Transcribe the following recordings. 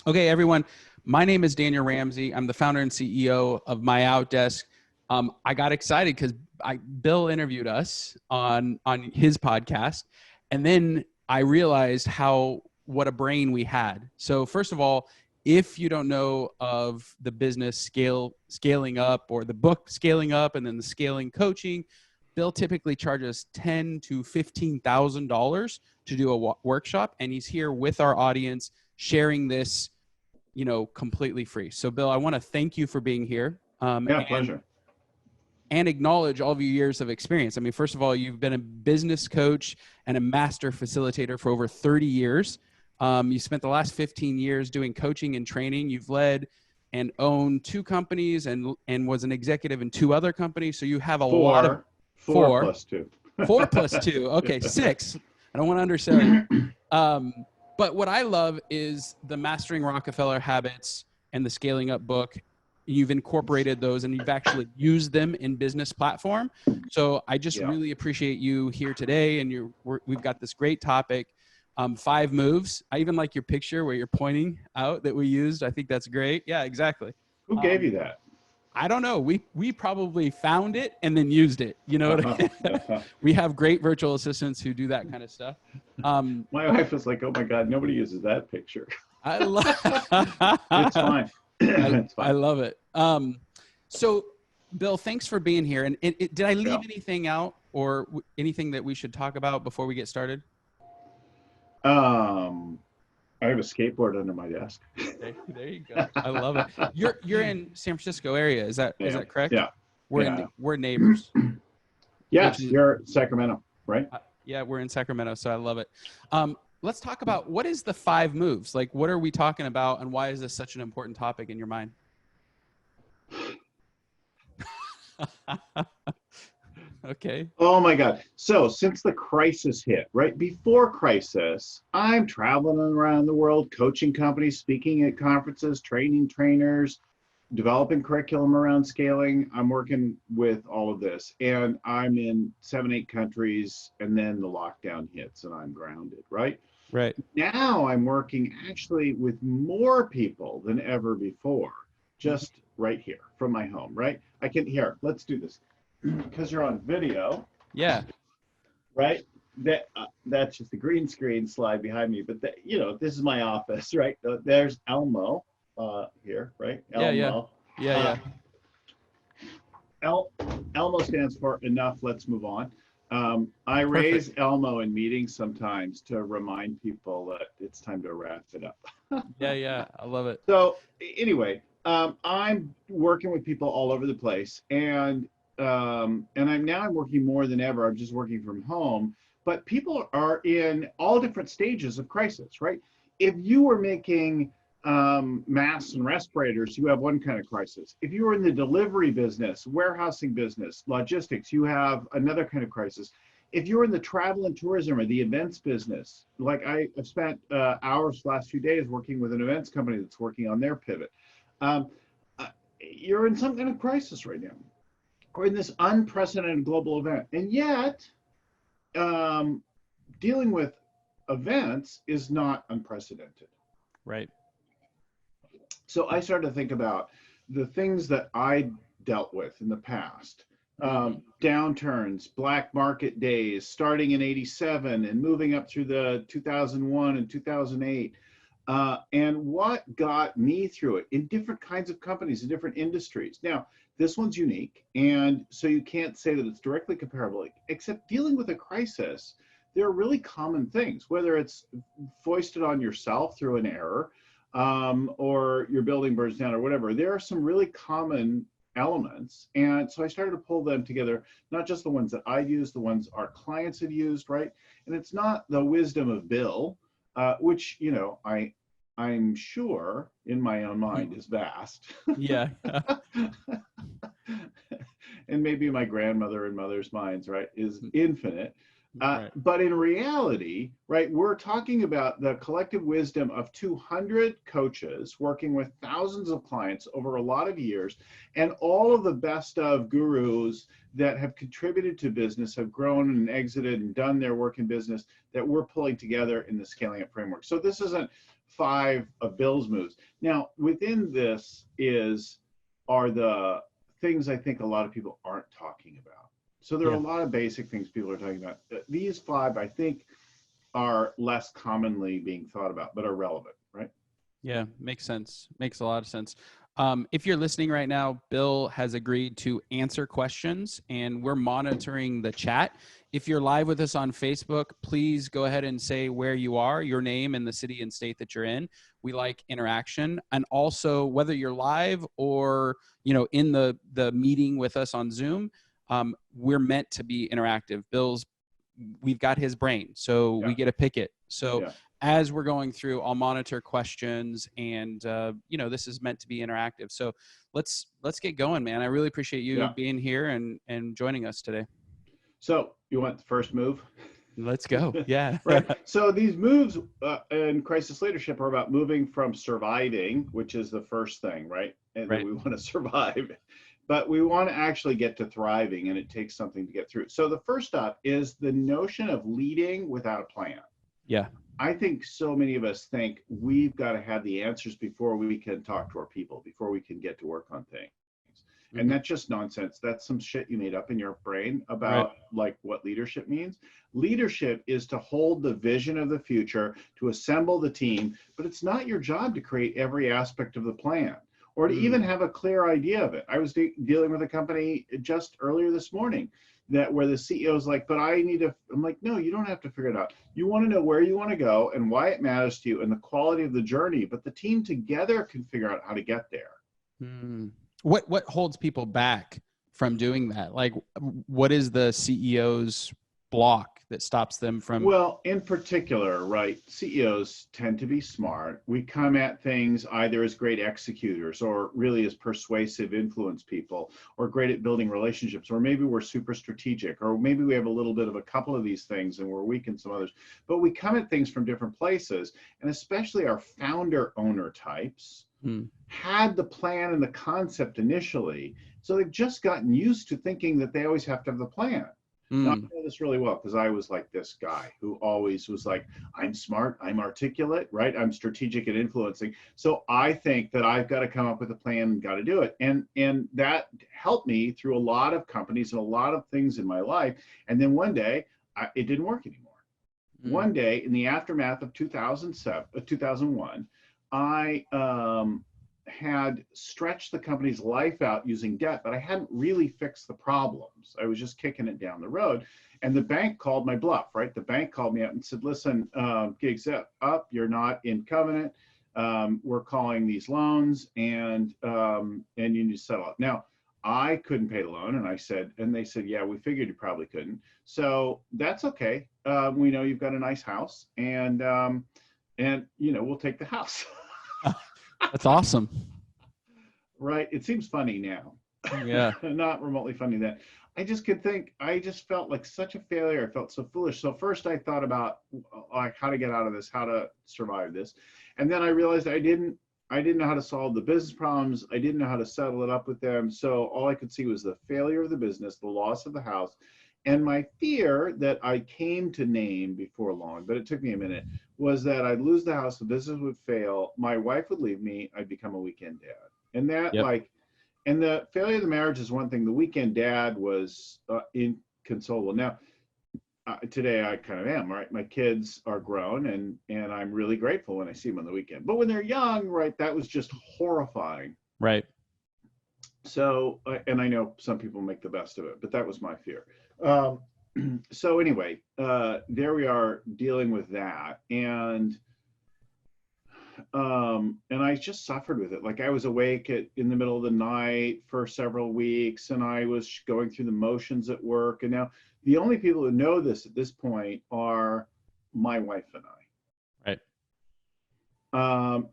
Okay, everyone. My name is Daniel Ramsey. I'm the founder and CEO of MyOutDesk. I got excited because Bill interviewed us on his podcast, and then I realized what a brain we had. So first of all, if you don't know of the business scaling up, or the book Scaling Up, and then the scaling coaching, Bill typically charges $10,000 to $15,000 to do a workshop, and he's here with our audience sharing this, completely free. So Bill, I want to thank you for being here. Pleasure. And acknowledge all of your years of experience. I mean, first of all, you've been a business coach and a master facilitator for over 30 years. You spent the last 15 years doing coaching and training. You've led and owned 2 companies and was an executive in 2 other companies. So you have a lot of four plus 2. 4 plus 2. Okay, 6. I don't want to undersell you. But what I love is the Mastering Rockefeller Habits and the Scaling Up book. You've incorporated those and you've actually used them in business platform. So I just really appreciate you here today. And we've got this great topic, 5 moves. I even like your picture where you're pointing out that we used. I think that's great. Yeah, exactly. Who gave you that? I don't know. We probably found it and then used it. You know what I mean? We have great virtual assistants who do that kind of stuff. My wife was like, "Oh my God, nobody uses that picture." I love. It's fine. It's fine. I love it. So, Bill, thanks for being here. And did I leave anything out or anything that we should talk about before we get started? I have a skateboard under my desk. There you go. I love it. You're in San Francisco area. Is that correct? Yeah. We're neighbors. Yes, you're Sacramento, right? Yeah, we're in Sacramento, so I love it. Let's talk about what is the 5 moves? Like, what are we talking about, and why is this such an important topic in your mind? Okay. Oh my God. So since the crisis hit, right before crisis, I'm traveling around the world, coaching companies, speaking at conferences, training trainers, developing curriculum around scaling. I'm working with all of this, and I'm in 7, 8 countries, and then the lockdown hits and I'm grounded, right? Right. Now I'm working actually with more people than ever before, just right here from my home, right? Let's do this. Because you're on video. Yeah. Right? That's just the green screen slide behind me. But this is my office, right? There's Elmo here, right? Elmo. Yeah. Elmo stands for enough, let's move on. I raise Elmo in meetings sometimes to remind people that it's time to wrap it up. Yeah. I love it. So anyway, I'm working with people all over the place, and I'm working more than ever. I'm just working from home, but people are in all different stages of crisis, right? If you were making masks and respirators, you have one kind of crisis. If you were in the delivery business, warehousing business, logistics, you have another kind of crisis. If you're in the travel and tourism or the events business, like I've spent hours the last few days working with an events company that's working on their pivot, you're in some kind of crisis right now. Or in this unprecedented global event. And yet, dealing with events is not unprecedented. Right. So I started to think about the things that I dealt with in the past. Downturns, black market days, starting in '87 and moving up through the 2001 and 2008. And what got me through it in different kinds of companies, in different industries. Now, this one's unique, and so you can't say that it's directly comparable, except dealing with a crisis. There are really common things, whether it's foisted on yourself through an error, or your building burns down or whatever. There are some really common elements. And so I started to pull them together, not just the ones that I use, the ones our clients have used, right? And it's not the wisdom of Bill, which, I'm sure in my own mind is vast. Yeah. And maybe my grandmother and mother's minds, right, is infinite. Right. But in reality, right, we're talking about the collective wisdom of 200 coaches working with thousands of clients over a lot of years, and all of the best of gurus that have contributed to business, have grown and exited and done their work in business, that we're pulling together in the Scaling Up framework. So this isn't 5 of Bill's moves. Now, within this are the things I think a lot of people aren't talking about. So there are a lot of basic things people are talking about. These 5, I think, are less commonly being thought about, but are relevant, right? Yeah, makes sense. Makes a lot of sense. If you're listening right now, Bill has agreed to answer questions, and we're monitoring the chat. If you're live with us on Facebook, please go ahead and say where you are, your name, and the city and state that you're in. We like interaction. And also, whether you're live or in the meeting with us on Zoom, we're meant to be interactive. We've got his brain, so we get to pick it. So as we're going through, I'll monitor questions, and this is meant to be interactive. So let's get going, man. I really appreciate you being here and joining us today. So you want the first move? Let's go. Yeah. Right. So these moves in crisis leadership are about moving from surviving, which is the first thing, right? And we want to survive, but we want to actually get to thriving, and it takes something to get through. So the first step is the notion of leading without a plan. Yeah. I think so many of us think we've got to have the answers before we can talk to our people, before we can get to work on things. Mm-hmm. And that's just nonsense. That's some shit you made up in your brain about like what leadership means. Leadership is to hold the vision of the future, to assemble the team, but it's not your job to create every aspect of the plan or to even have a clear idea of it. I was dealing with a company just earlier this morning where the CEO is like, but I'm like, no, you don't have to figure it out. You want to know where you want to go and why it matters to you and the quality of the journey, but the team together can figure out how to get there. What holds people back from doing that? Like, what is the CEO's block that stops them from? Well, in particular, right, CEOs tend to be smart. We come at things either as great executors or really as persuasive influence people, or great at building relationships, or maybe we're super strategic, or maybe we have a little bit of a couple of these things and we're weak in some others. But we come at things from different places, and especially our founder owner types had the plan and the concept initially, so they've just gotten used to thinking that they always have to have the plan. Now, I know this really well because I was like this guy who always was like, I'm smart, I'm articulate, right? I'm strategic and influencing. So I think that I've got to come up with a plan and got to do it. And that helped me through a lot of companies and a lot of things in my life. And then one day, it didn't work anymore. One day in the aftermath of 2001, I had stretched the company's life out using debt, but I hadn't really fixed the problems. I was just kicking it down the road. And the bank called my bluff, right? The bank called me up and said, listen, gigs up, you're not in covenant. We're calling these loans and you need to settle up. Now, I couldn't pay the loan. And they said, yeah, we figured you probably couldn't. So that's okay. We know you've got a nice house and we'll take the house. That's awesome. Right. It seems funny now. Yeah. Not remotely funny then. I just felt like such a failure. I felt so foolish. So first I thought about like how to get out of this, how to survive this. And then I realized I didn't know how to solve the business problems. I didn't know how to settle it up with them. So all I could see was the failure of the business, the loss of the house, and my fear that I came to name before long, but it took me a minute, was that I'd lose the house, the business would fail, my wife would leave me, I'd become a weekend dad. And that and the failure of the marriage is one thing. The weekend dad was inconsolable. Now, today I kind of am, right? My kids are grown and I'm really grateful when I see them on the weekend. But when they're young, right, that was just horrifying. Right. So, and I know some people make the best of it, but that was my fear. So anyway, there we are dealing with that. And I just suffered with it. Like I was awake in the middle of the night for several weeks and I was going through the motions at work. And now the only people who know this at this point are my wife and I. Right.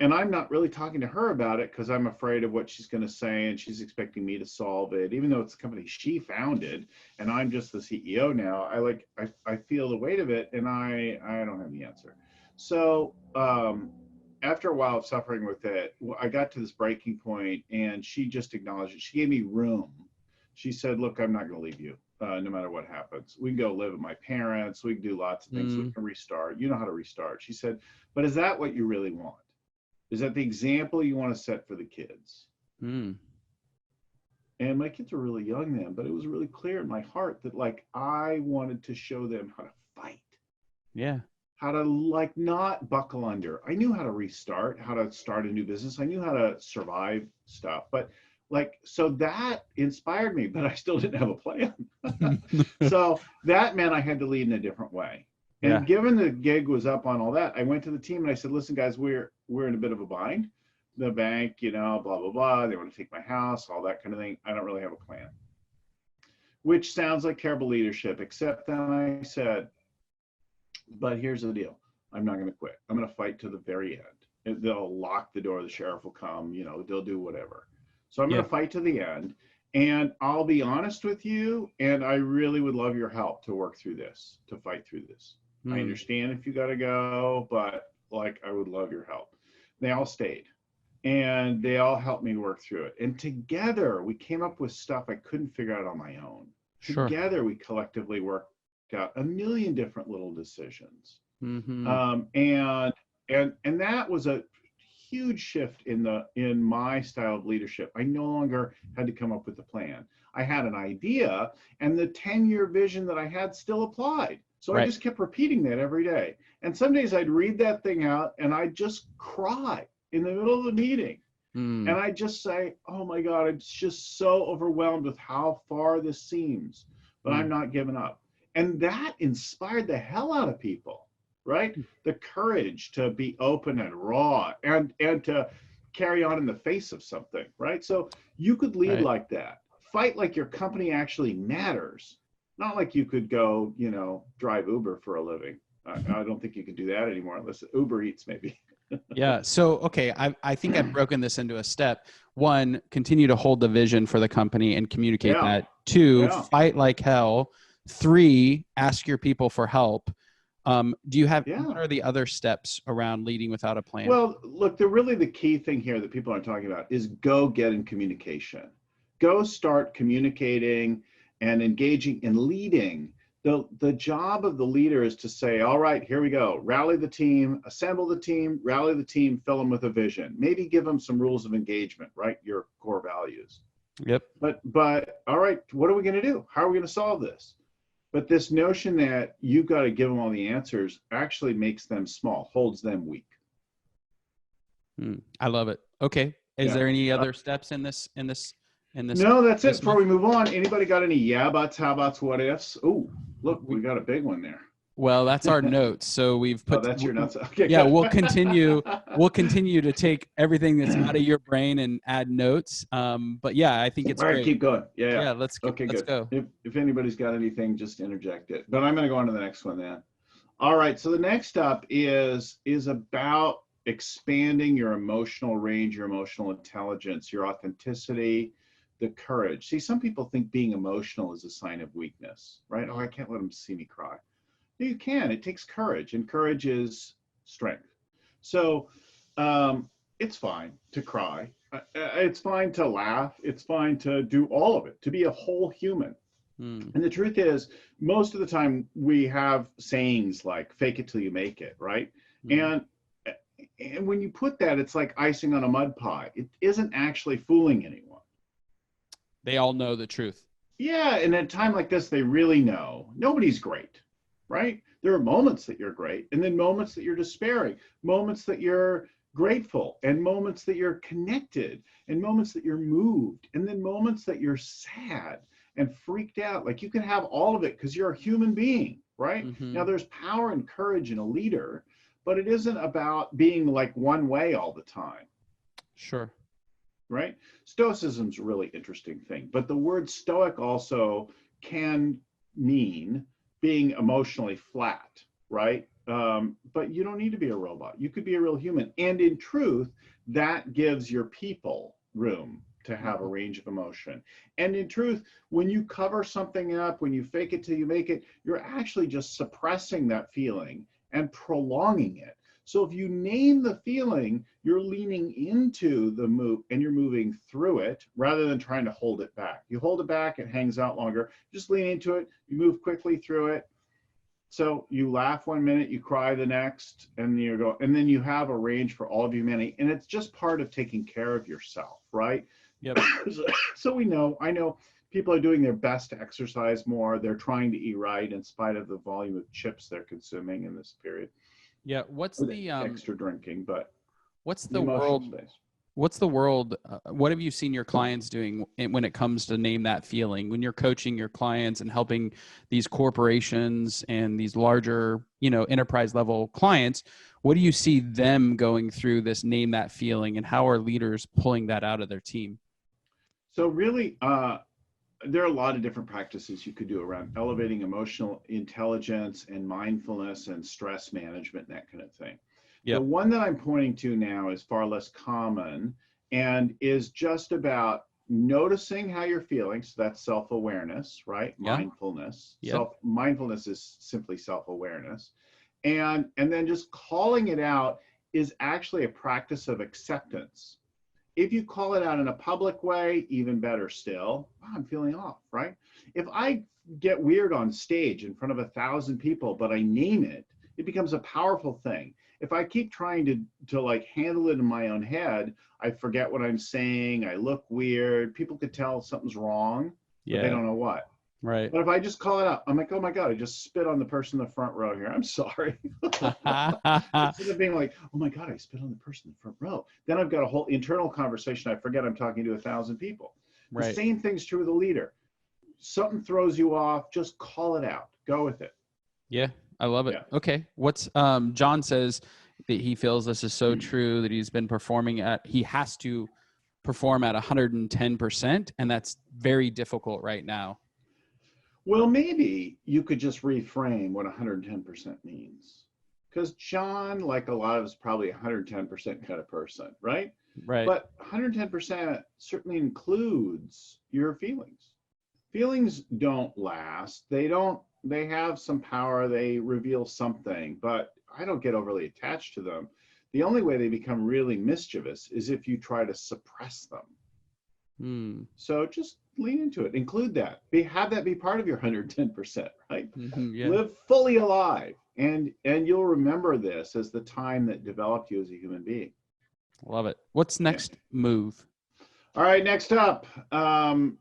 And I'm not really talking to her about it because I'm afraid of what she's going to say and she's expecting me to solve it, even though it's a company she founded and I'm just the CEO now. I feel the weight of it and I don't have the answer. So, after a while of suffering with it, I got to this breaking point and she just acknowledged it. She gave me room. She said, look, I'm not going to leave you no matter what happens. We can go live with my parents. We can do lots of things. We can restart. You know how to restart. She said, but is that what you really want? Is that the example you want to set for the kids? Mm. And my kids were really young then, but it was really clear in my heart that like I wanted to show them how to fight. Yeah. How to like not buckle under. I knew how to restart, how to start a new business. I knew how to survive stuff. But like, so that inspired me, but I still didn't have a plan. So that meant I had to lead in a different way. Yeah. And given the gig was up on all that, I went to the team and I said, listen, guys, we're in a bit of a bind. The bank, you know, blah, blah, blah. They want to take my house, all that kind of thing. I don't really have a plan. Which sounds like terrible leadership, except then I said, but here's the deal. I'm not going to quit. I'm going to fight to the very end. They'll lock the door. The sheriff will come, you know, they'll do whatever. So I'm going to fight to the end. And I'll be honest with you. And I really would love your help to work through this, to fight through this. I understand if you got to go, but like, I would love your help. They all stayed and they all helped me work through it. And together we came up with stuff I couldn't figure out on my own. Sure. Together we collectively worked out a million different little decisions. Mm-hmm. And that was a huge shift in my style of leadership. I no longer had to come up with a plan. I had an idea, and the 10-year vision that I had still applied. So I just kept repeating that every day. And some days I'd read that thing out and I'd just cry in the middle of the meeting. And I'd just say, oh my God, I'm just so overwhelmed with how far this seems, but I'm not giving up. And that inspired the hell out of people, right? The courage to be open and raw and to carry on in the face of something, right? So you could lead like that. Fight like your company actually matters. Not like you could go, you know, drive Uber for a living. I don't think you can do that anymore unless Uber Eats maybe. Yeah. So, okay. I think I've broken this into a step. One, continue to hold the vision for the company and communicate that. Two, fight like hell. Three, ask your people for help. Do you have, what are the other steps around leading without a plan? Well, look, the key thing here that people aren't talking about is go get in communication. Go start communicating and engaging and leading. The job of the leader is to say, all right, here we go. Rally the team, assemble the team, rally the team, fill them with a vision. Maybe give them some rules of engagement, right? Your core values. Yep. But all right, what are we going to do? How are we going to solve this? But this notion that you've got to give them all the answers actually makes them small, holds them weak. I love it. Okay. Is there any other steps in this? No, that's it. Before we move on, anybody got any yeah buts, how buts, what ifs? Oh, look, we got a big one there. Well, that's our notes. So we've put. Oh, that's your notes. Okay. Yeah, good. we'll continue. We'll continue to take everything that's out of your brain and add notes. But yeah, I think it's all right. great. Keep going. Yeah. Yeah. Let's go. If anybody's got anything, just interject it. But I'm going to go on to the next one then. All right. So the next up is about expanding your emotional range, your emotional intelligence, your authenticity, the courage. See, some people think being emotional is a sign of weakness, right? Oh, I can't let them see me cry. No, you can. It takes courage, and courage is strength. So it's fine to cry. It's fine to laugh. It's fine to do all of it, to be a whole human. And the truth is, most of the time we have sayings like fake it till you make it, right? And when you put that, it's like icing on a mud pie. It isn't actually fooling anyone. They all know the truth. Yeah, and at a time like this, they really know. Nobody's great, right? There are moments that you're great, and then moments that you're despairing, moments that you're grateful, and moments that you're connected, and moments that you're moved, and then moments that you're sad and freaked out. Like you can have all of it because you're a human being, right? Now there's power and courage in a leader, but it isn't about being like one way all the time. Sure. Right? Stoicism's a really interesting thing, but the word stoic also can mean being emotionally flat, right? But you don't need to be a robot. You could be a real human. And in truth, that gives your people room to have a range of emotion. And in truth, when you cover something up, when you fake it till you make it, you're actually just suppressing that feeling and prolonging it. So if you name the feeling, you're leaning into the move and you're moving through it rather than trying to hold it back. You hold it back, it hangs out longer. Just lean into it, you move quickly through it, So you laugh one minute, you cry the next, and and then you have a range for all of humanity. And it's just part of taking care of yourself, right? Yep. So I know people are doing their best to exercise more. They're trying to eat right in spite of the volume of chips they're consuming in this period. Yeah. What's the extra drinking, but what's the the emotional world space. what's the world what have you seen your clients doing when it comes to name that feeling, when you're coaching your clients and helping these corporations and these larger, enterprise level clients? What do you see them going through this name that feeling, and how are leaders pulling that out of their team? So really, there are a lot of different practices you could do around elevating emotional intelligence and mindfulness and stress management and that kind of thing. The Yep. one that I'm pointing to now is far less common and is just about noticing how you're feeling. So that's self-awareness, right? Yeah. Mindfulness. Yep. Mindfulness is simply self-awareness. And then just calling it out is actually a practice of acceptance. If you call it out in a public way, even better still. Wow, I'm feeling off, right? If I get weird on stage in front of 1,000 people, but I name it, it becomes a powerful thing. If I keep trying to like handle it in my own head, I forget what I'm saying. I look weird. People could tell something's wrong, but they don't know what. Right. But if I just call it out, I'm like, oh my God, I just spit on the person in the front row here. I'm sorry. Instead of being like, oh my God, I spit on the person in the front row. Then I've got a whole internal conversation. I forget I'm talking to 1,000 people. Right. The same thing's true with a leader. Something throws you off, just call it out. Go with it. Yeah, I love it. Yeah. Okay. What's John says that he feels this is so true, that he has to perform at 110%, and that's very difficult right now. Well, maybe you could just reframe what 110% means. Because John, like a lot of us, probably 110% kind of person, right? Right. But 110% certainly includes your feelings. Feelings don't last. They have some power. They reveal something, but I don't get overly attached to them. The only way they become really mischievous is if you try to suppress them. So just lean into it. Include that. Have that be part of your 110%, right? Yeah. Live fully alive. And you'll remember this as the time that developed you as a human being. Love it. What's next move? All right, next up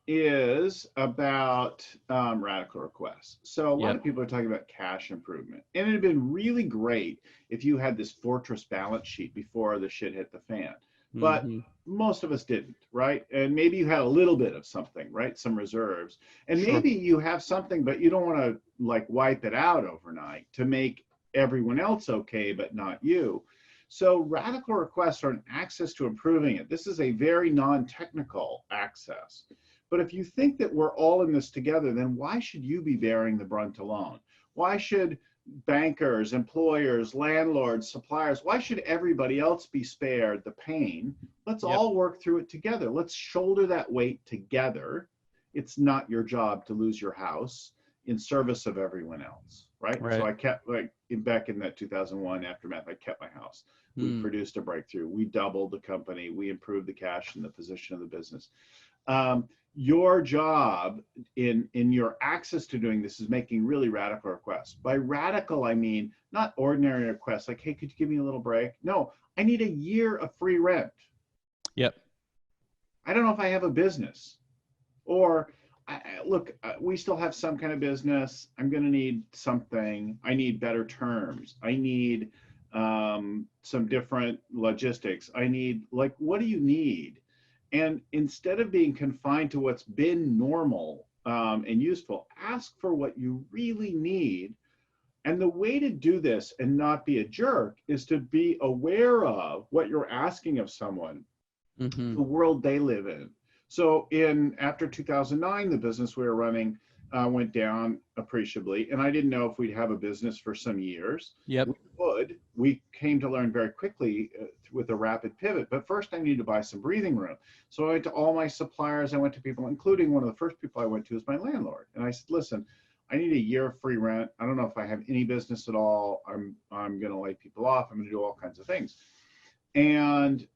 is about radical requests. So a lot of people are talking about cash improvement. And it'd been really great if you had this fortress balance sheet before the shit hit the fan. But most of us didn't, right? And maybe you had a little bit of something, right? Some reserves. And maybe you have something, but you don't want to like wipe it out overnight to make everyone else okay, but not you. So radical requests are an access to improving it. This is a very non-technical access. But if you think that we're all in this together, then why should you be bearing the brunt alone? Why should bankers, employers, landlords, suppliers, why should everybody else be spared the pain? Let's all work through it together. Let's shoulder that weight together. It's not your job to lose your house in service of everyone else, right? So I kept, like, back in that 2001 aftermath, I kept my house. We produced a breakthrough. We doubled the company. We improved the cash and the position of the business. Your job in your access to doing this is making really radical requests. By radical, I mean not ordinary requests like, hey, could you give me a little break? No, I need a year of free rent. Yep. I don't know if I have a business. Or, look, we still have some kind of business. I'm going to need something. I need better terms. I need some different logistics. I need, like, what do you need? And instead of being confined to what's been normal and useful, ask for what you really need. And the way to do this and not be a jerk is to be aware of what you're asking of someone, the world they live in. So after 2009, the business we were running went down appreciably. And I didn't know if we'd have a business for some years. Yep. We would. We came to learn very quickly with a rapid pivot. But first, I needed to buy some breathing room. So I went to all my suppliers. I went to people, including one of the first people I went to is my landlord. And I said, listen, I need a year of free rent. I don't know if I have any business at all. I'm going to lay people off. I'm going to do all kinds of things. And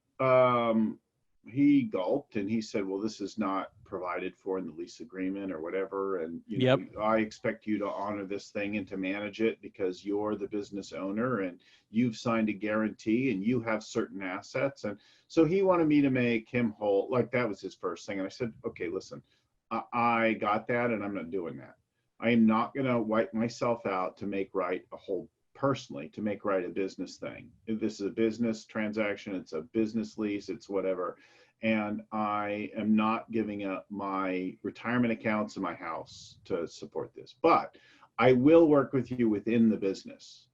he gulped and he said, well, this is not provided for in the lease agreement or whatever. And, Yep. I expect you to honor this thing and to manage it because you're the business owner and you've signed a guarantee and you have certain assets. And so he wanted me to make him whole. Like that was his first thing. And I said, okay, listen, I got that and I'm not doing that. I am not going to wipe myself out to make right a whole personally, to make right a business thing. If this is a business transaction, it's a business lease, it's whatever. And I am not giving up my retirement accounts in my house to support this. But I will work with you within the business.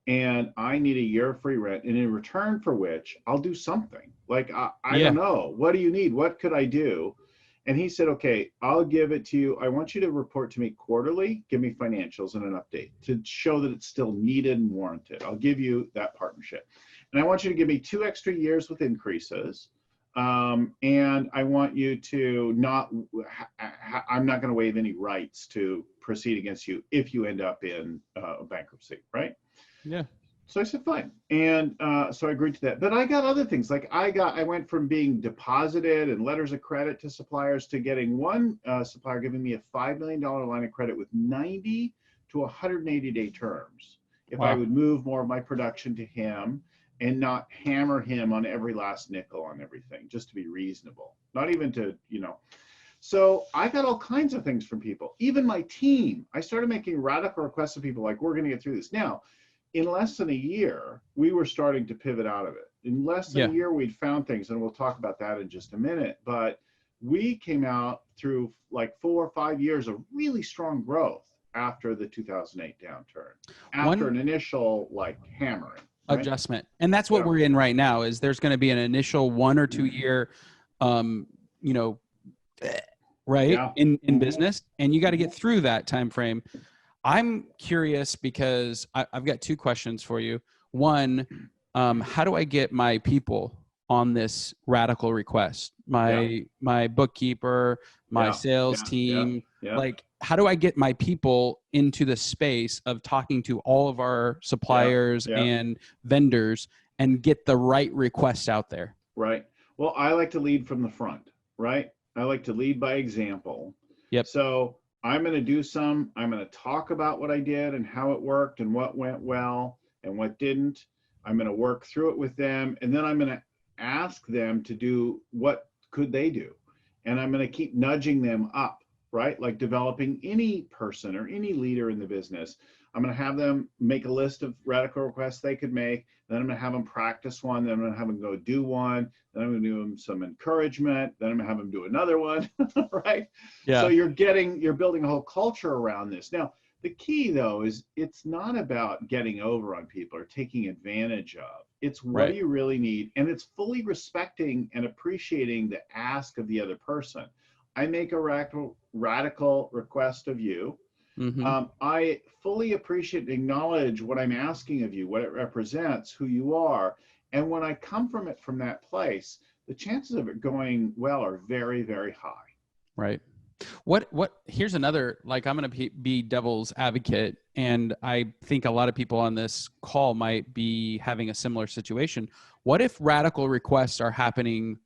And I need a year of free rent. And in return for which I'll do something. Like, I don't know. What do you need? What could I do? And he said, okay, I'll give it to you. I want you to report to me quarterly, give me financials and an update to show that it's still needed and warranted. I'll give you that partnership. And I want you to give me 2 extra years with increases. And I want you to I'm not going to waive any rights to proceed against you if you end up in bankruptcy, right? Yeah. So I said, fine. And so I agreed to that. But I got other things. Like I went from being deposited and letters of credit to suppliers to getting one supplier giving me a $5 million line of credit with 90 to 180-day terms. If I would move more of my production to him and not hammer him on every last nickel on everything, just to be reasonable, not even to, So I got all kinds of things from people, even my team. I started making radical requests of people like, we're going to get through this. Now, in less than a year, we were starting to pivot out of it. In less than a year, we'd found things, and we'll talk about that in just a minute. But we came out through like 4 or 5 years of really strong growth after the 2008 downturn, after an initial like hammering. Right? Adjustment. And that's what we're in right now is there's going to be an initial 1 or 2 year, in business, and you got to get through that time frame. I'm curious because I've got 2 questions for you. One, how do I get my people on this radical request? My bookkeeper, my sales team, like how do I get my people into the space of talking to all of our suppliers and vendors and get the right requests out there? Right. Well, I like to lead from the front, right? I like to lead by example. Yep. So I'm going to I'm going to talk about what I did and how it worked and what went well and what didn't. I'm going to work through it with them. And then I'm going to ask them to do what could they do. And I'm going to keep nudging them up, right? Like developing any person or any leader in the business. I'm going to have them make a list of radical requests they could make. Then I'm going to have them practice one. Then I'm going to have them go do one. Then I'm going to do them some encouragement. Then I'm going to have them do another one, right? Yeah. So you're building a whole culture around this. Now, the key though is it's not about getting over on people or taking advantage of. It's what do you really need? And it's fully respecting and appreciating the ask of the other person. I make a radical request of you. Mm-hmm. I fully appreciate and acknowledge what I'm asking of you, what it represents, who you are. And when I come from it from that place, the chances of it going well are very, very high. Right. Here's another, like I'm going to be devil's advocate. And I think a lot of people on this call might be having a similar situation. What if radical requests are happening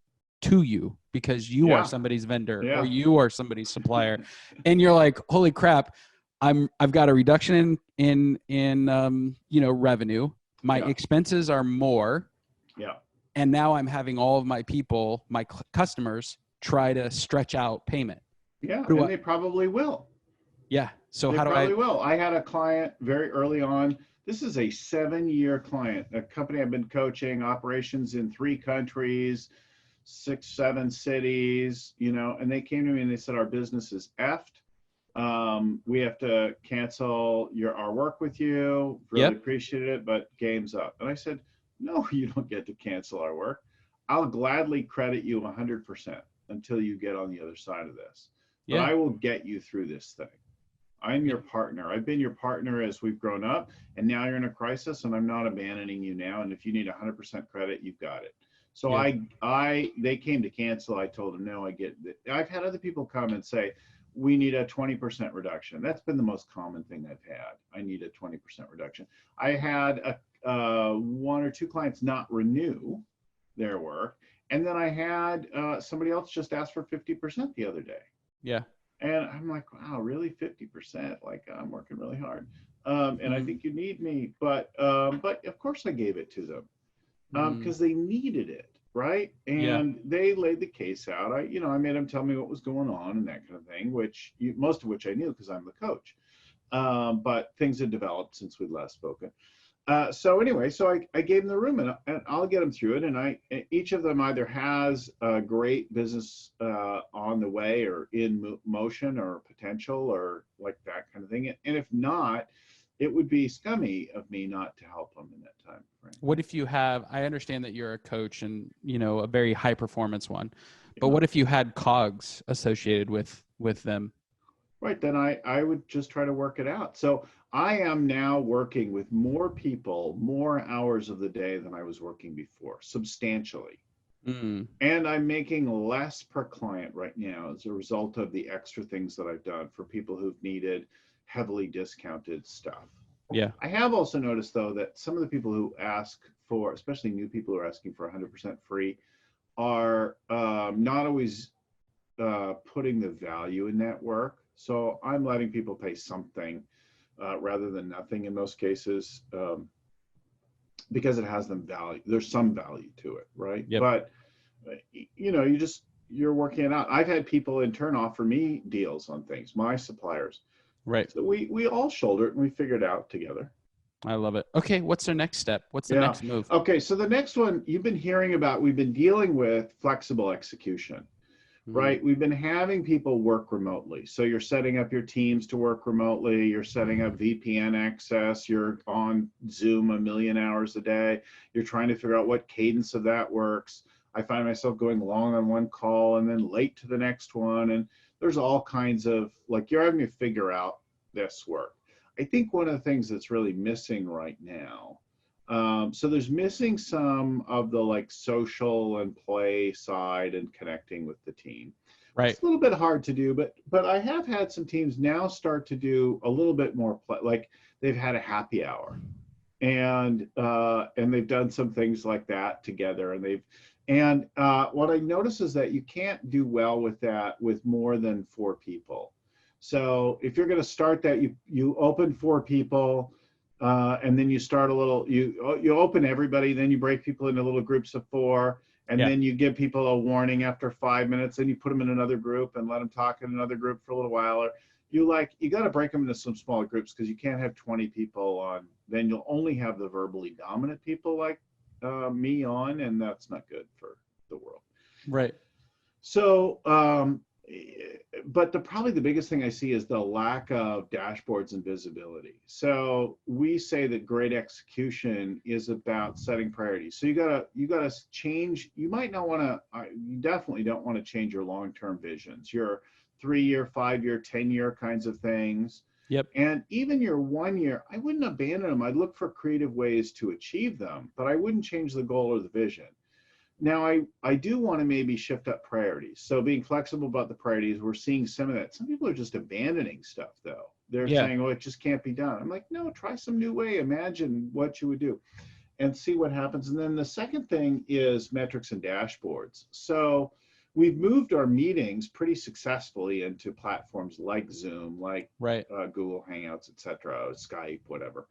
to you because you are somebody's vendor or you are somebody's supplier and you're like, holy crap, I've got a reduction in revenue. My expenses are more. Yeah. And now I'm having all of my people, my customers try to stretch out payment. Yeah. And they probably will. Yeah. So they probably will. I had a client very early on. This is a 7-year client, a company I've been coaching, operations in 3 countries, 6, 7 cities, and they came to me and they said, our business is effed. We have to cancel our work with you. Really appreciate it, but game's up. And I said, no, you don't get to cancel our work. I'll gladly credit you 100% until you get on the other side of this. But I will get you through this thing. I'm your partner. I've been your partner as we've grown up, and now you're in a crisis, and I'm not abandoning you now. And if you need 100% credit, you've got it. So they came to cancel. I told them, no, I get it. I've had other people come and say, we need a 20% reduction. That's been the most common thing I've had. I need a 20% reduction. I had 1 or 2 clients not renew their work. And then I had somebody else just ask for 50% the other day. Yeah. And I'm like, wow, really 50%? Like, I'm working really hard. And I think you need me. But of course I gave it to them because they needed it, right? And they laid the case out. I made them tell me what was going on and that kind of thing, most of which I knew because I'm the coach. But things had developed since we'd last spoken. So anyway, I gave them the room, and I'll get them through it. And each of them either has a great business on the way or in motion or potential or like that kind of thing. And if not, it would be scummy of me not to help them in that time frame. What if you have, I understand that you're a coach and, a very high performance one, but what if you had cogs associated with them? Right, then I would just try to work it out. So I am now working with more people, more hours of the day than I was working before, substantially. And I'm making less per client right now as a result of the extra things that I've done for people who've needed heavily discounted stuff. Yeah. I have also noticed, though, that some of the people who ask for, especially new people who are asking for 100% free, are not always putting the value in that work. So I'm letting people pay something rather than nothing in most cases because it has them value. There's some value to it, right? Yep. But you're working it out. I've had people in turn offer me deals on things, my suppliers. Right. So we all shoulder it and we figured it out together. I love it. Okay, what's the next step? What's the next move? Okay, so the next one you've been hearing about, we've been dealing with flexible execution. Right. We've been having people work remotely. So you're setting up your teams to work remotely. You're setting up VPN access. You're on Zoom 1 million hours a day. You're trying to figure out what cadence of that works. I find myself going long on one call and then late to the next one. And there's all kinds of, like, you're having to figure out this work. I think one of the things that's really missing right now, so there's missing some of the like social and play side and connecting with the team. Right. It's a little bit hard to do, but I have had some teams now start to do a little bit more play, like they've had a happy hour and they've done some things like that together. And what I notice is that you can't do well with that with more than 4 people. So if you're going to start that, you open 4 people. And then you start you open everybody, then you break people into little groups of 4, and then you give people a warning after 5 minutes, and you put them in another group and let them talk in another group for a little while. Or you got to break them into some smaller groups because you can't have 20 people on. Then you'll only have the verbally dominant people like me on, and that's not good for the world. Right. So, but probably the biggest thing I see is the lack of dashboards and visibility. So we say that great execution is about setting priorities. So you gotta change. You might not want to. You definitely don't want to change your long-term visions, your 3-year, 5-year, 10-year kinds of things. Yep. And even your 1 year, I wouldn't abandon them. I'd look for creative ways to achieve them, but I wouldn't change the goal or the vision. Now, I do want to maybe shift up priorities. So being flexible about the priorities, we're seeing some of that. Some people are just abandoning stuff, though. They're saying, oh, it just can't be done. I'm like, no, try some new way. Imagine what you would do and see what happens. And then the second thing is metrics and dashboards. So we've moved our meetings pretty successfully into platforms like Zoom, like Google Hangouts, et cetera, Skype, whatever.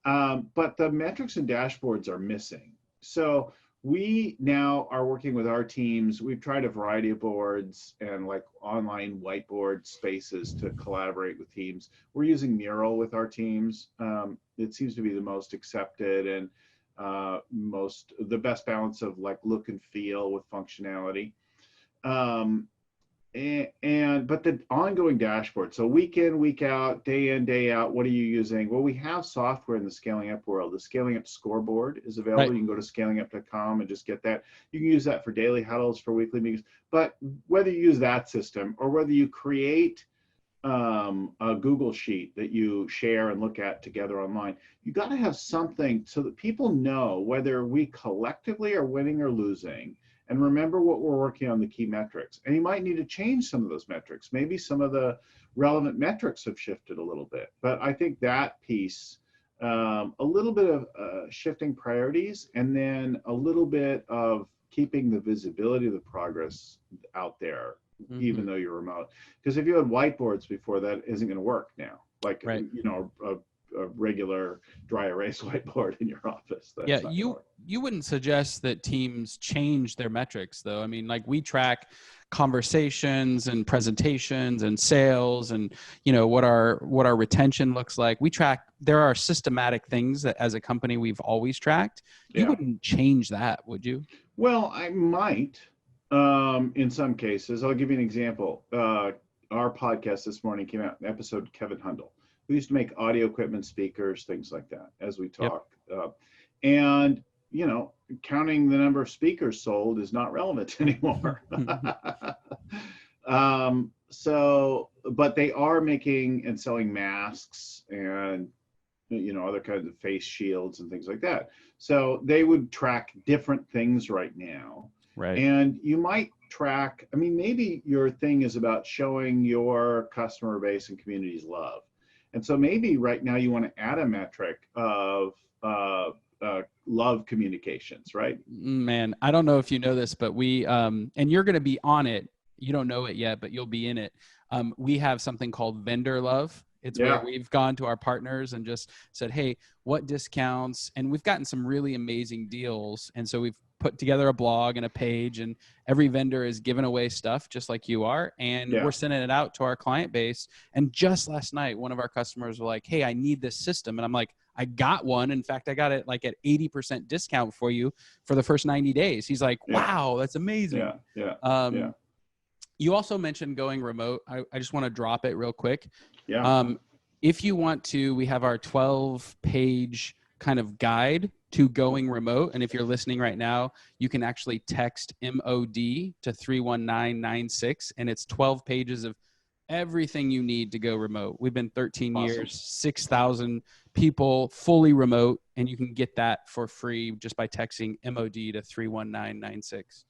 But the metrics and dashboards are missing. So we now are working with our teams. We've tried a variety of boards and like online whiteboard spaces to collaborate with teams. We're using Mural with our teams. It seems to be the most accepted and the best balance of like look and feel with functionality. But the ongoing dashboard, so week in, week out, day in, day out, what are you using? Well, we have software in the Scaling Up world. The Scaling Up scoreboard is available. You can go to scalingup.com and just get that. You can use that for daily huddles, for weekly meetings. But whether you use that system or whether you create a Google sheet that you share and look at together online, you got to have something so that people know whether we collectively are winning or losing. And remember what we're working on, the key metrics. And you might need to change some of those metrics. Maybe some of the relevant metrics have shifted a little bit. But I think that piece, a little bit of shifting priorities, and then a little bit of keeping the visibility of the progress out there, Mm-hmm. even though you're remote. Because if you had whiteboards before, that isn't going to work now. Like, Right. you know, a regular dry erase whiteboard in your office. That's Yeah, not gonna work. you wouldn't suggest that teams change their metrics, though. I mean, like, we track conversations and presentations and sales, and you know what our retention looks like. We track. There are systematic things that as a company we've always tracked. You wouldn't change that, would you? Well, I might, in some cases. I'll give you an example. Our podcast this morning came out, an episode Kevin Hundle, who used to make audio equipment, speakers, things like that, as we talk. Yep. And, you know, counting the number of speakers sold is not relevant anymore. But they are making and selling masks and, you know, other kinds of face shields and things like that. So they would track different things right now. Right. And you might track, I mean, maybe your thing is about showing your customer base and communities love. And so maybe right now you want to add a metric of love communications, right? Man, I don't know if you know this, but we, and you're going to be on it. You don't know it yet, but you'll be in it. We have something called vendor love. It's where we've gone to our partners and just said, hey, what discounts? And we've gotten some really amazing deals. And so we've put together a blog and a page, and every vendor is giving away stuff just like you are. And we're sending it out to our client base. And just last night, one of our customers were like, hey, I need this system. And I'm like, I got one. In fact, I got it like at 80% discount for you for the first 90 days. He's like, wow, that's amazing. You also mentioned going remote. I just want to drop it real quick. If you want to, we have our 12-page kind of guide to going remote. And if you're listening right now, you can actually text MOD to 31996, and it's 12 pages of everything you need to go remote. We've been 13 years, 6,000 people fully remote, and you can get that for free just by texting MOD to 31996.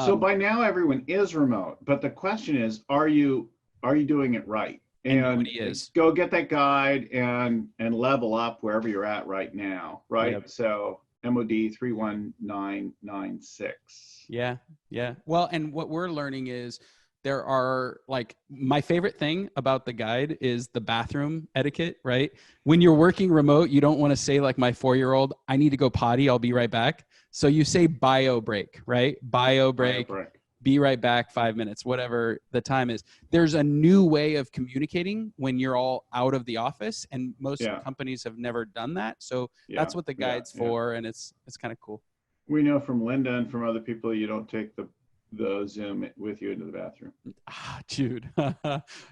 So by now everyone is remote, but the question is, are you doing it right? And go get that guide and level up wherever you're at right now, right? Yep. So MOD 31996. Yeah. Well, and what we're learning is there are, like, my favorite thing about the guide is the bathroom etiquette, right? When you're working remote, you don't want to say, like my 4-year-old, I need to go potty, I'll be right back. So you say bio break, right? Bio break. Be right back, 5 minutes, whatever the time is. There's a new way of communicating when you're all out of the office, and most companies have never done that. So that's what the guide's for, and it's kind of cool. We know from Linda and from other people, you don't take the Zoom with you into the bathroom. Ah, dude.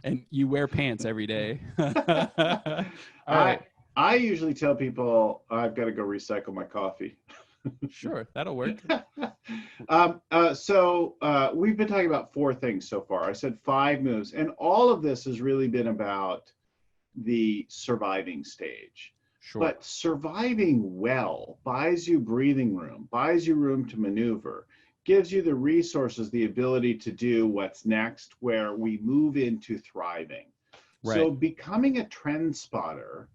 And you wear pants every day. I usually tell people I've got to go recycle my coffee. Sure, that'll work. So we've been talking about 4 things so far. I said 5 moves, and all of this has really been about the surviving stage. Sure. But surviving well buys you breathing room, buys you room to maneuver, gives you the resources, the ability to do what's next, where we move into thriving. Right. So becoming a trend spotter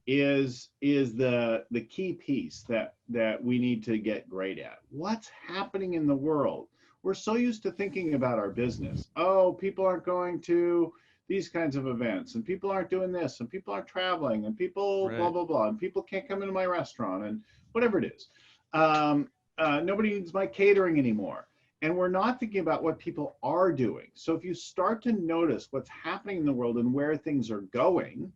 is the key piece that we need to get great at. What's happening in the world? We're so used to thinking about our business. Oh, people aren't going to these kinds of events, and people aren't doing this, and people aren't traveling, and people blah, blah, blah, and people can't come into my restaurant, and whatever it is. Nobody needs my catering anymore. And we're not thinking about what people are doing. So if you start to notice what's happening in the world and where things are going,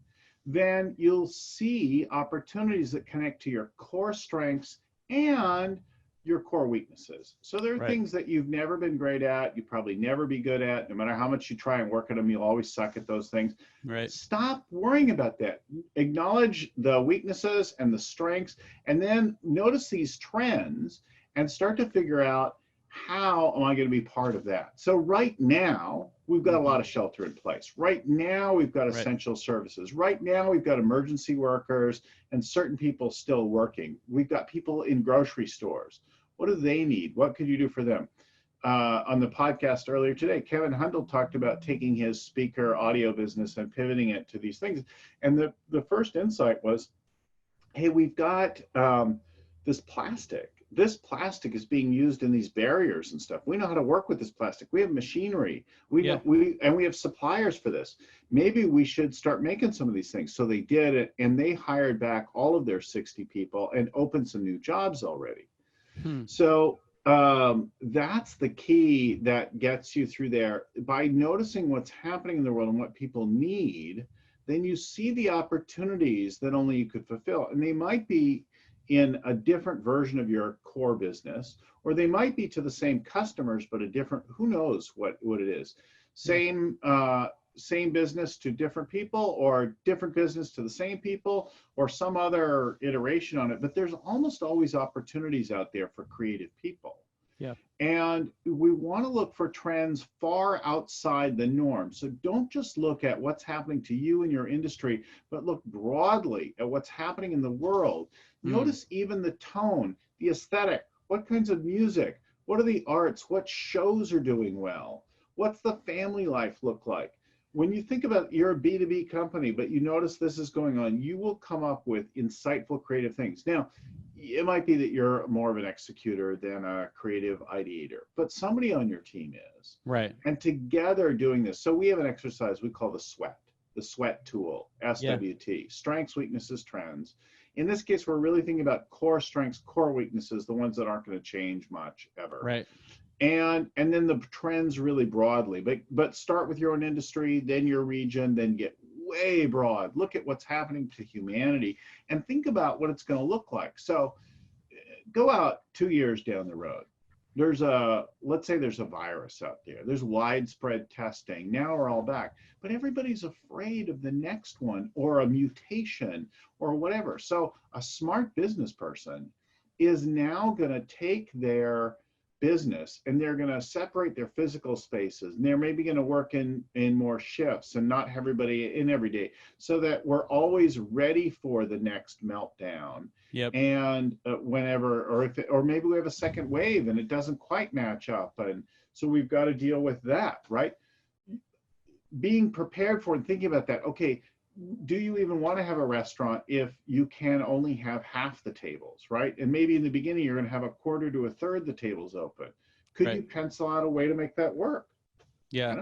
then you'll see opportunities that connect to your core strengths and your core weaknesses. So there are things that you've never been great at, you probably never be good at. No matter how much you try and work at them, you'll always suck at those things. Right. Stop worrying about that. Acknowledge the weaknesses and the strengths, and then notice these trends and start to figure out, how am I going to be part of that? So right now, we've got a lot of shelter in place. Right now, we've got essential services. Right now, we've got emergency workers and certain people still working. We've got people in grocery stores. What do they need? What could you do for them? On the podcast earlier today, Kevin Hundle talked about taking his speaker audio business and pivoting it to these things. And the first insight was, hey, we've got this plastic this plastic is being used in these barriers and stuff. We know how to work with this plastic. We have machinery. We Yeah. know, we have suppliers for this. Maybe we should start making some of these things. So they did it, and they hired back all of their 60 people and opened some new jobs already. So that's the key that gets you through there. By noticing what's happening in the world and what people need, then you see the opportunities that only you could fulfill. And they might be in a different version of your core business, or they might be to the same customers, but a different, who knows what it is. Same, same business to different people, or different business to the same people, or some other iteration on it. But there's almost always opportunities out there for creative people. Yeah. And we want to look for trends far outside the norm. So don't just look at what's happening to you in your industry, but look broadly at what's happening in the world. Notice even the tone, the aesthetic, what kinds of music, what are the arts, what shows are doing well, what's the family life look like. When you think about you're a B2B company, but you notice this is going on, you will come up with insightful, creative things. Now, it might be that you're more of an executor than a creative ideator, but somebody on your team is. Right. And together doing this. So we have an exercise we call the SWET tool, SWT, strengths, weaknesses, trends. In this case, we're really thinking about core strengths, core weaknesses, the ones that aren't going to change much ever. Right. And then the trends really broadly, but start with your own industry, then your region, then get way broad. Look at what's happening to humanity and think about what it's going to look like. So go out 2 years down the road. Let's say there's a virus out there. There's widespread testing. Now we're all back, but everybody's afraid of the next one or a mutation or whatever. So a smart business person is now going to take their business and they're going to separate their physical spaces, and they're maybe going to work in more shifts and not have everybody in every day, so that we're always ready for the next meltdown. Yep. And whenever, or maybe we have a second wave and it doesn't quite match up, and so we've got to deal with that, right? Being prepared for and thinking about that. Okay, do you even want to have a restaurant if you can only have half the tables, right? And maybe in the beginning you're going to have a quarter to a third the tables open. Could you pencil out a way to make that work? Yeah,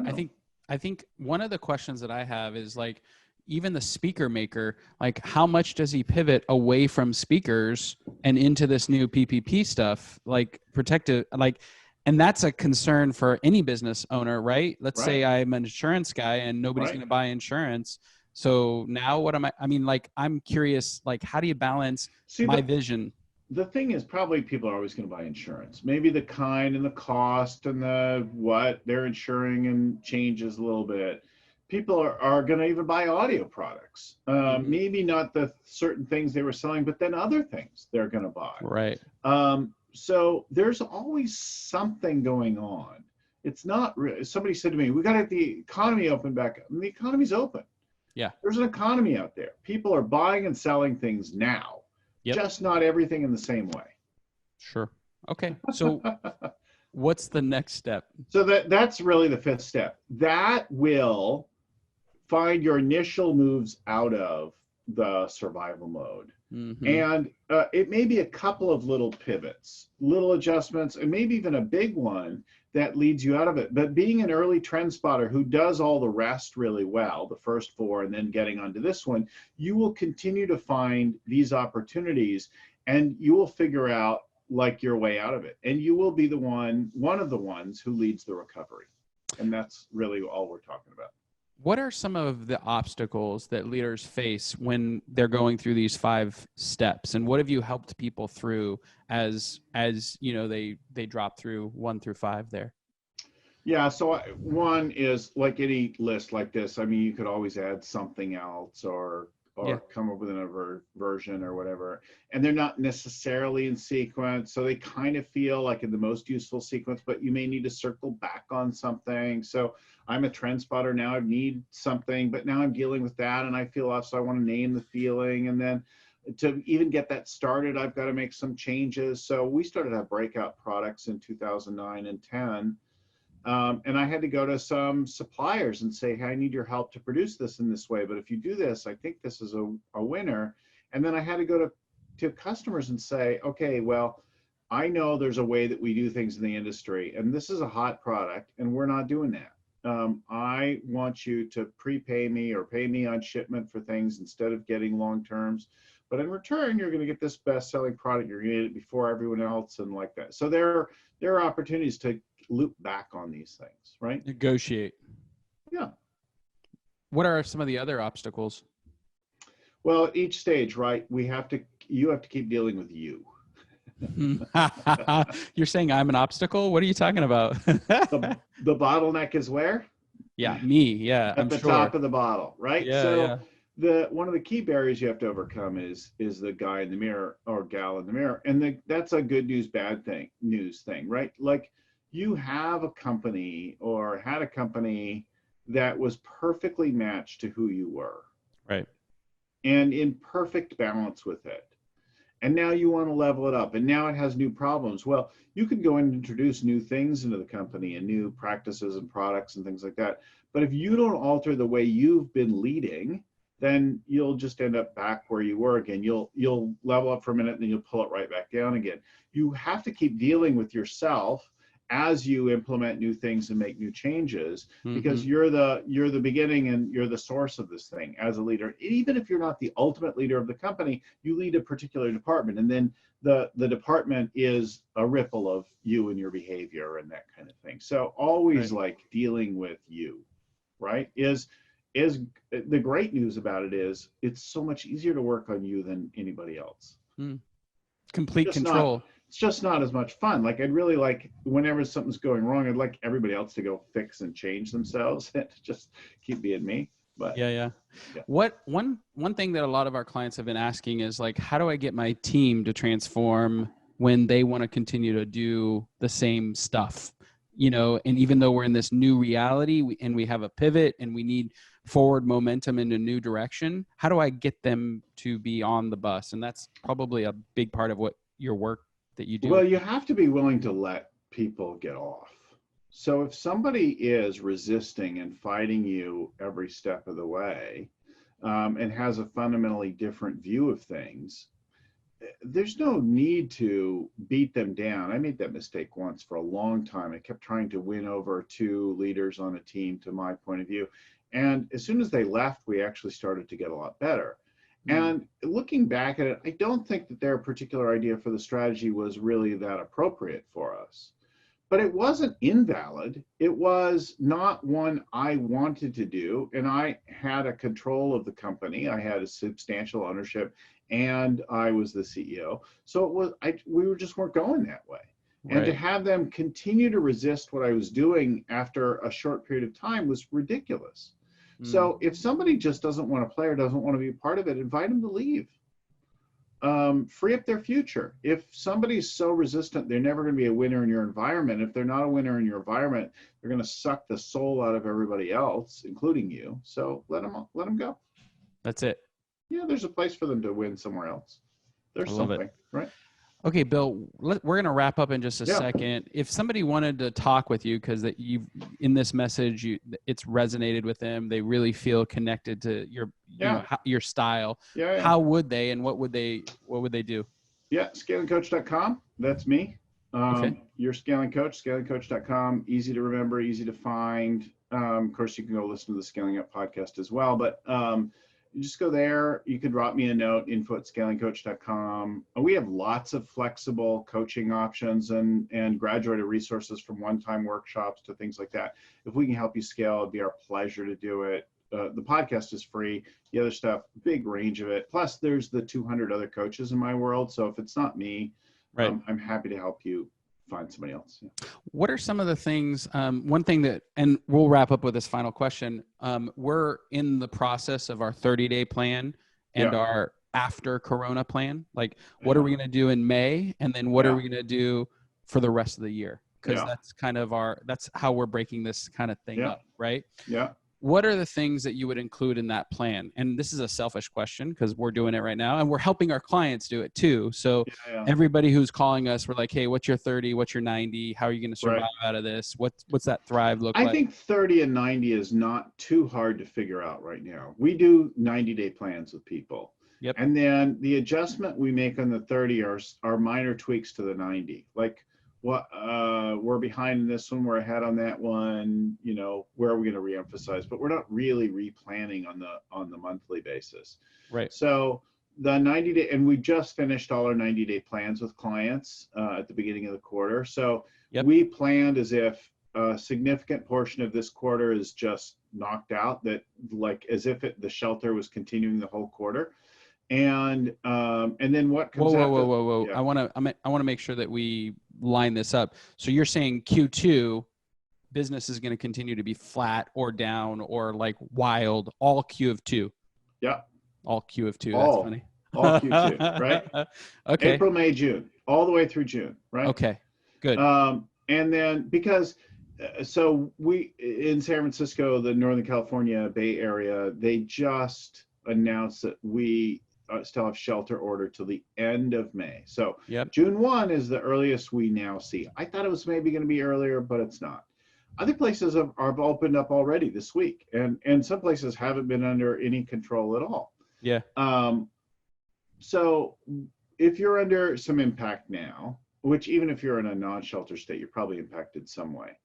I think one of the questions that I have is, like, even the speaker maker, like, how much does he pivot away from speakers and into this new PPP stuff, like protective, like, and that's a concern for any business owner, right? Let's say I'm an insurance guy and nobody's going to buy insurance. So now what I mean, like, I'm curious, like, how do you balance my vision? The thing is, probably people are always going to buy insurance. Maybe the kind and the cost and the what they're insuring and changes a little bit. People are going to even buy audio products. Maybe not the certain things they were selling, but then other things they're going to buy. Right. So there's always something going on. It's not really, somebody said to me, we got to get the economy open back up. And the economy's open. Yeah. There's an economy out there. People are buying and selling things now, just not everything in the same way. Sure. Okay. So what's the next step? So that's really the fifth step. That will find your initial moves out of the survival mode. And it may be a couple of little pivots, little adjustments, and maybe even a big one that leads you out of it. But being an early trend spotter who does all the rest really well, the first four, and then getting onto this one, you will continue to find these opportunities and you will figure out, like, your way out of it. And you will be the one of the ones who leads the recovery. And that's really all we're talking about. What are some of the obstacles that leaders face when they're going through these 5 steps? And what have you helped people through as you know, they drop through 1 through 5 there? Yeah, so one is, like any list like this, I mean, you could always add something else or come up with another version or whatever. And they're not necessarily in sequence. So they kind of feel like in the most useful sequence, but you may need to circle back on something. So I'm a trend spotter now, I need something, but now I'm dealing with that and I feel off. So I want to name the feeling. And then to even get that started, I've got to make some changes. So we started to have breakout products in 2009 and 10. And I had to go to some suppliers and say, hey, I need your help to produce this in this way. But if you do this, I think this is a winner. And then I had to go to customers and say, okay, well, I know there's a way that we do things in the industry, and this is a hot product, and we're not doing that. I want you to prepay me or pay me on shipment for things instead of getting long terms. But in return, you're going to get this best-selling product. You're going to get it before everyone else and like that. So there are opportunities to loop back on these things, right? Negotiate. Yeah. What are some of the other obstacles? Well, at each stage, right, you have to keep dealing with you. You're saying I'm an obstacle? What are you talking about? The bottleneck is where? Yeah, me. Yeah, At the top of the bottle, right? Yeah, so yeah. one of the key barriers you have to overcome is the guy in the mirror or gal in the mirror, and that's a good news, bad news thing, right? Like you have a company or had a company that was perfectly matched to who you were, right, and in perfect balance with it. And now you want to level it up, and now it has new problems. Well, you could go and introduce new things into the company and new practices and products and things like that. But if you don't alter the way you've been leading, then you'll just end up back where you were again. You'll level up for a minute, and then you'll pull it right back down again. You have to keep dealing with yourself as you implement new things and make new changes, because you're the beginning and you're the source of this thing as a leader. Even if you're not the ultimate leader of the company, you lead a particular department, and then the department is a ripple of you and your behavior and that kind of thing. So always like dealing with you, right, is the great news about it is it's so much easier to work on you than anybody else. Complete control. It's just not as much fun. Like I'd really like, whenever something's going wrong, I'd like everybody else to go fix and change themselves and just keep being me. But yeah. What one thing that a lot of our clients have been asking is like, how do I get my team to transform when they want to continue to do the same stuff? You know, and even though we're in this new reality and we have a pivot and we need forward momentum in a new direction, how do I get them to be on the bus? And that's probably a big part of what your work that you do. Well, you have to be willing to let people get off. So if somebody is resisting and fighting you every step of the way, and has a fundamentally different view of things, there's no need to beat them down. I made that mistake once for a long time. I kept trying to win over two leaders on a team to my point of view. And as soon as they left, we actually started to get a lot better. And looking back at it, I don't think that their particular idea for the strategy was really that appropriate for us. But it wasn't invalid. It was not one I wanted to do. And I had a control of the company. I had a substantial ownership, and I was the CEO. So it was, we just weren't going that way. And to have them continue to resist what I was doing after a short period of time was ridiculous. So if somebody just doesn't want to play or doesn't want to be a part of it, invite them to leave. Free up their future. If somebody's so resistant, they're never going to be a winner in your environment. If they're not a winner in your environment, they're going to suck the soul out of everybody else, including you. So let them go. That's it. Yeah, there's a place for them to win somewhere else. There's something, right? Okay, Bill, we're going to wrap up in just a second. If somebody wanted to talk with you because in this message, it's resonated with them, they really feel connected to your style. How would they, and what would they do? Yeah, scalingcoach.com. That's me. Your scaling coach, scalingcoach.com. Easy to remember, easy to find. Of course, you can go listen to the Scaling Up podcast as well, but you just go there. You could drop me a note, info@scalingcoach.com. We have lots of flexible coaching options and graduated resources, from one-time workshops to things like that. If we can help you scale, it'd be our pleasure to do it. The podcast is free. The other stuff, big range of it. Plus, there's the 200 other coaches in my world. So if it's not me, I'm happy to help you find somebody else. What are some of the things, one thing that, and we'll wrap up with this final question. We're in the process of our 30-day plan and our after Corona plan. Like, what are we going to do in May? And then what are we going to do for the rest of the year? Because that's kind of that's how we're breaking this kind of thing up, right? Yeah. What are the things that you would include in that plan? And this is a selfish question because we're doing it right now and we're helping our clients do it too. So everybody who's calling us, we're like, hey, what's your 30? What's your 90? How are you going to survive out of this? What's that thrive look like? I think 30 and 90 is not too hard to figure out right now. We do 90-day plans with people. Yep. And then the adjustment we make on the 30 are minor tweaks to the 90. Like, what we're behind in this one, we're ahead on that one, you know, where are we going to reemphasize? But we're not really replanning on the monthly basis. Right. So the 90-day, and we just finished all our 90-day plans with clients at the beginning of the quarter. So we planned as if a significant portion of this quarter is just knocked out, that like as if the shelter was continuing the whole quarter. And then what comes after? Whoa. Yeah. I want to make sure that we line this up. So you're saying Q2 business is going to continue to be flat or down or like wild, all Q of 2. Yeah. All Q of 2. That's funny. All Q2, right? Okay. April, May, June, all the way through June, right? Okay. Good. And then because so we in San Francisco, the Northern California Bay Area, they just announced that we still have shelter order till the end of May. So June 1 is the earliest we now see. I thought it was maybe going to be earlier, but it's not. Other places have opened up already this week, and some places haven't been under any control at all. Yeah. So if you're under some impact now, which even if you're in a non-shelter state, you're probably impacted some way.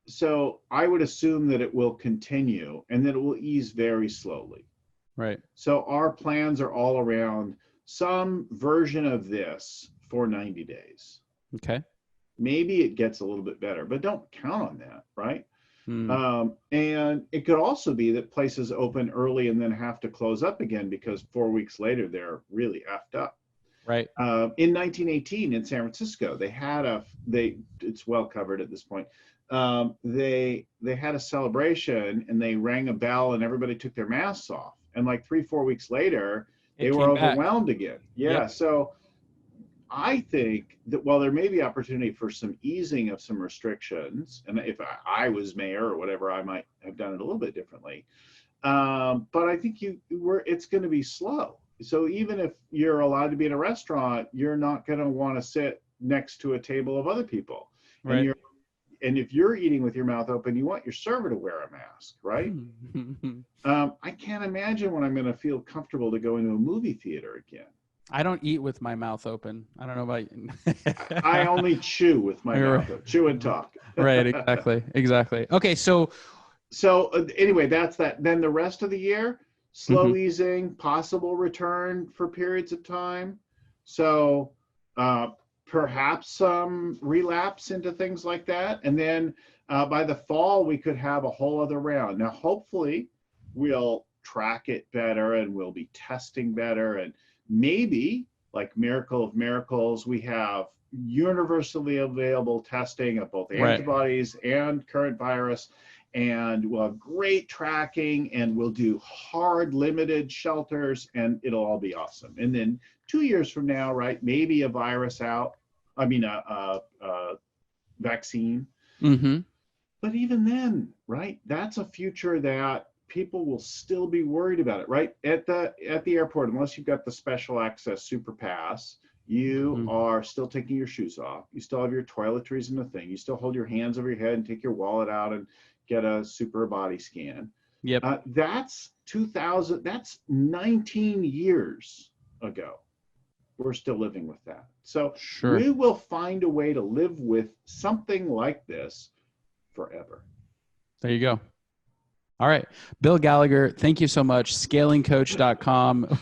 So I would assume that it will continue and that it will ease very slowly. Right. So our plans are all around some version of this for 90 days. Okay. Maybe it gets a little bit better, but don't count on that, right? And it could also be that places open early and then have to close up again because 4 weeks later they're really effed up. Right. In 1918 in San Francisco, it's well covered at this point. They had a celebration and they rang a bell and everybody took their masks off. And like 3-4 weeks later, they were overwhelmed again. Yeah. Yep. So I think that while there may be opportunity for some easing of some restrictions, and if I was mayor or whatever, I might have done it a little bit differently. But I think it's going to be slow. So even if you're allowed to be in a restaurant, you're not going to want to sit next to a table of other people. Right. And if you're eating with your mouth open, you want your server to wear a mask, right? I can't imagine when I'm going to feel comfortable to go into a movie theater again. I don't eat with my mouth open. I don't know about you. I only chew with my mouth open. Chew and talk. Right, exactly. Okay, so anyway, that's that. Then the rest of the year, slow easing, possible return for periods of time. So perhaps some relapse into things like that. And then by the fall, we could have a whole other round. Now, hopefully we'll track it better and we'll be testing better. And maybe, like miracle of miracles, we have universally available testing of both antibodies and current virus. And we'll have great tracking and we'll do hard limited shelters and it'll all be awesome. And then 2 years from now, right, maybe a vaccine. But even then, right, that's a future that people will still be worried about it, right? At the airport, unless you've got the special access super pass, you are still taking your shoes off. You still have your toiletries in the thing. You still hold your hands over your head and take your wallet out and get a super body scan. Yep. That's 2000. That's 19 years ago. We're still living with that. So we will find a way to live with something like this forever. There you go. All right. Bill Gallagher, thank you so much. Scalingcoach.com.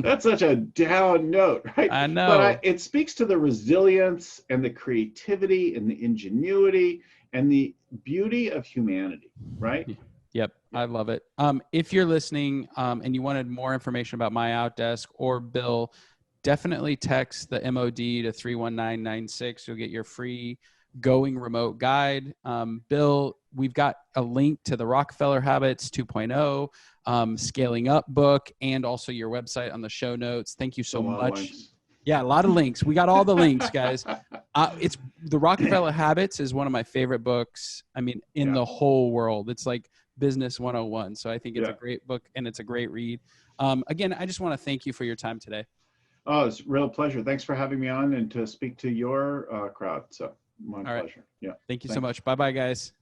That's such a down note, right? I know. But it speaks to the resilience and the creativity and the ingenuity and the beauty of humanity, right? Yep. I love it. If you're listening and you wanted more information about MyOutDesk or Bill, definitely text the MOD to 31996. You'll get your free Going Remote guide. Bill, we've got a link to the Rockefeller Habits 2.0 Scaling Up book and also your website on the show notes. Thank you so much. Yeah, a lot of links. We got all the links, guys. It's the Rockefeller Habits is one of my favorite books. I mean, in the whole world. It's like Business 101. So I think it's a great book and it's a great read. Again, I just want to thank you for your time today. Oh, it's a real pleasure. Thanks for having me on and to speak to your crowd. So my pleasure. Yeah. Thank you so much. Bye-bye, guys.